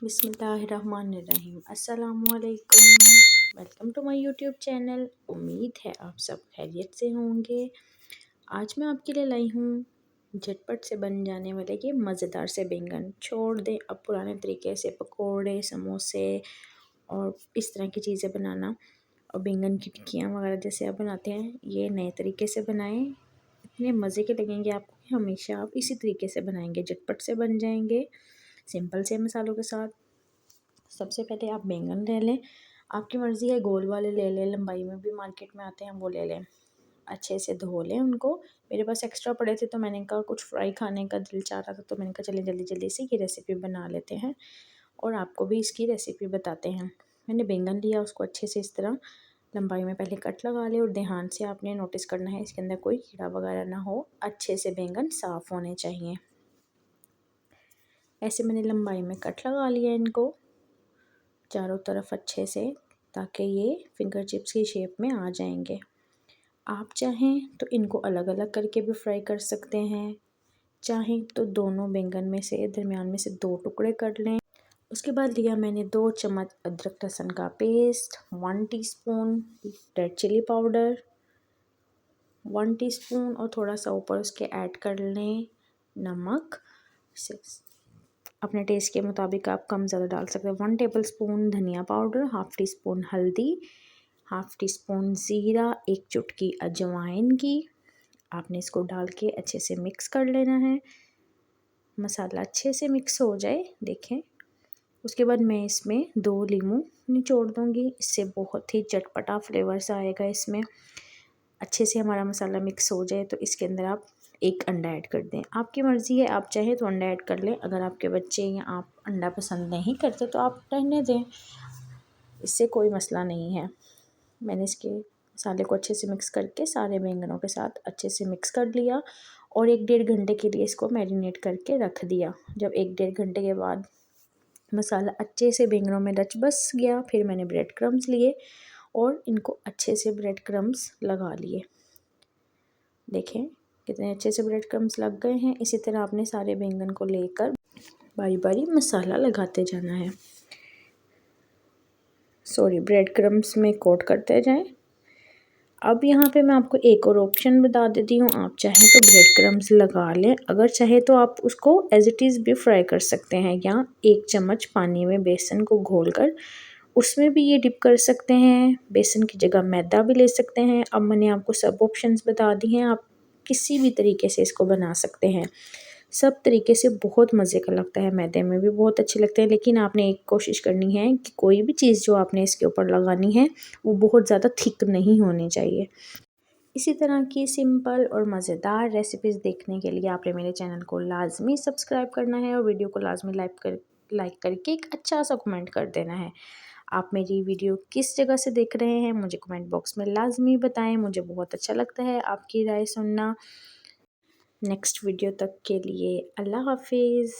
बिस्मिल्लाहिर्रहमानिर्रहीम। अस्सलामुअलैकुम। Welcome to my YouTube channel. उम्मीद है आप सब खैरियत से होंगे। आज मैं आपके लिए लाई हूँ झटपट से बन जाने वाले ये मज़ेदार से बैंगन। छोड़ दें अब पुराने तरीके से पकोड़े, समोसे और इस तरह की चीज़ें बनाना और बैंगन की टिक्कियाँ वगैरह जैसे आप बनाते हैं, ये नए तरीके से बनाएं। इतने मज़े के लगेंगे आपको कि हमेशा आप इसी तरीके से बनाएंगे, झटपट से बन जाएंगे सिंपल से मसालों के साथ। सबसे पहले आप बैंगन ले लें, आपकी मर्ज़ी है गोल वाले ले लें, लंबाई में भी मार्केट में आते हैं वो ले लें। अच्छे से धो लें उनको। मेरे पास एक्स्ट्रा पड़े थे तो मैंने कहा कुछ फ्राई खाने का दिल चाह रहा था तो मैंने कहा चलिए जल्दी जल्दी से ये रेसिपी बना लेते हैं और आपको भी इसकी रेसिपी बताते हैं। मैंने बैंगन लिया, उसको अच्छे से इस तरह लंबाई में पहले कट लगा ले और ध्यान से आपने नोटिस करना है इसके अंदर कोई कीड़ा वगैरह ना हो। अच्छे से बैंगन साफ़ होने चाहिए। ऐसे मैंने लंबाई में कट लगा लिया इनको चारों तरफ अच्छे से, ताकि ये फिंगर चिप्स की शेप में आ जाएंगे। आप चाहें तो इनको अलग अलग करके भी फ्राई कर सकते हैं, चाहें तो दोनों बैंगन में से दरमियान में से 2 टुकड़े कर लें। उसके बाद लिया मैंने 2 चम्मच अदरक लहसुन का paste, 1 teaspoon red chili powder, 1 teaspoon और थोड़ा सा ऊपर उसके ऐड कर लें नमक। अपने टेस्ट के मुताबिक आप कम ज़्यादा डाल सकते हैं। 1 टेबलस्पून धनिया पाउडर, हाफ़ टी स्पून हल्दी, हाफ़ टी स्पून ज़ीरा, 1 चुटकी अजवाइन की। आपने इसको डाल के अच्छे से मिक्स कर लेना है। मसाला अच्छे से मिक्स हो जाए, देखें। उसके बाद मैं इसमें 2 लीमू निचोड़ दूँगी, इससे बहुत ही चटपटा फ्लेवर्स आएगा इसमें। अच्छे से हमारा मसाला मिक्स हो जाए तो इसके अंदर आप 1 अंडा ऐड कर दें। आपकी मर्ज़ी है, आप चाहें तो अंडा ऐड कर लें। अगर आपके बच्चे या आप अंडा पसंद नहीं करते तो आप रहने दें, इससे कोई मसला नहीं है। मैंने इसके मसाले को अच्छे से मिक्स करके सारे बैंगनों के साथ अच्छे से मिक्स कर लिया और 1-1.5 घंटे के लिए इसको मैरिनेट करके रख दिया। जब 1-1.5 घंटे के बाद मसाला अच्छे से बैंगनों में रच बस गया, फिर मैंने ब्रेड क्रम्स लिए और इनको अच्छे से ब्रेड क्रम्स लगा लिए। देखें कितने अच्छे से ब्रेड क्रम्स लग गए हैं। इसी तरह आपने सारे बैंगन को लेकर बारी बारी मसाला लगाते जाना है, ब्रेड क्रम्स में कोट करते जाएं। अब यहाँ पे मैं आपको एक और ऑप्शन बता देती हूँ, आप चाहें तो ब्रेड क्रम्स लगा लें, अगर चाहे तो आप उसको एज इट इज़ भी फ्राई कर सकते हैं, या 1 चम्मच पानी में बेसन को घोलकर उसमें भी ये डिप कर सकते हैं। बेसन की जगह मैदा भी ले सकते हैं। अब मैंने आपको सब ऑप्शंस बता दी हैं, आप किसी भी तरीके से इसको बना सकते हैं। सब तरीके से बहुत मज़े का लगता है, मैदे में भी बहुत अच्छे लगते हैं। लेकिन आपने एक कोशिश करनी है कि कोई भी चीज़ जो आपने इसके ऊपर लगानी है वो बहुत ज़्यादा थिक नहीं होनी चाहिए। इसी तरह की सिंपल और मज़ेदार रेसिपीज़ देखने के लिए आपने मेरे चैनल को लाजमी सब्सक्राइब करना है और वीडियो को लाजमी लाइक करके एक अच्छा सा कमेंट कर देना है। आप मेरी वीडियो किस जगह से देख रहे हैं मुझे कमेंट बॉक्स में लाजमी बताएं, मुझे बहुत अच्छा लगता है आपकी राय सुनना। नेक्स्ट वीडियो तक के लिए अल्लाह हाफिज़।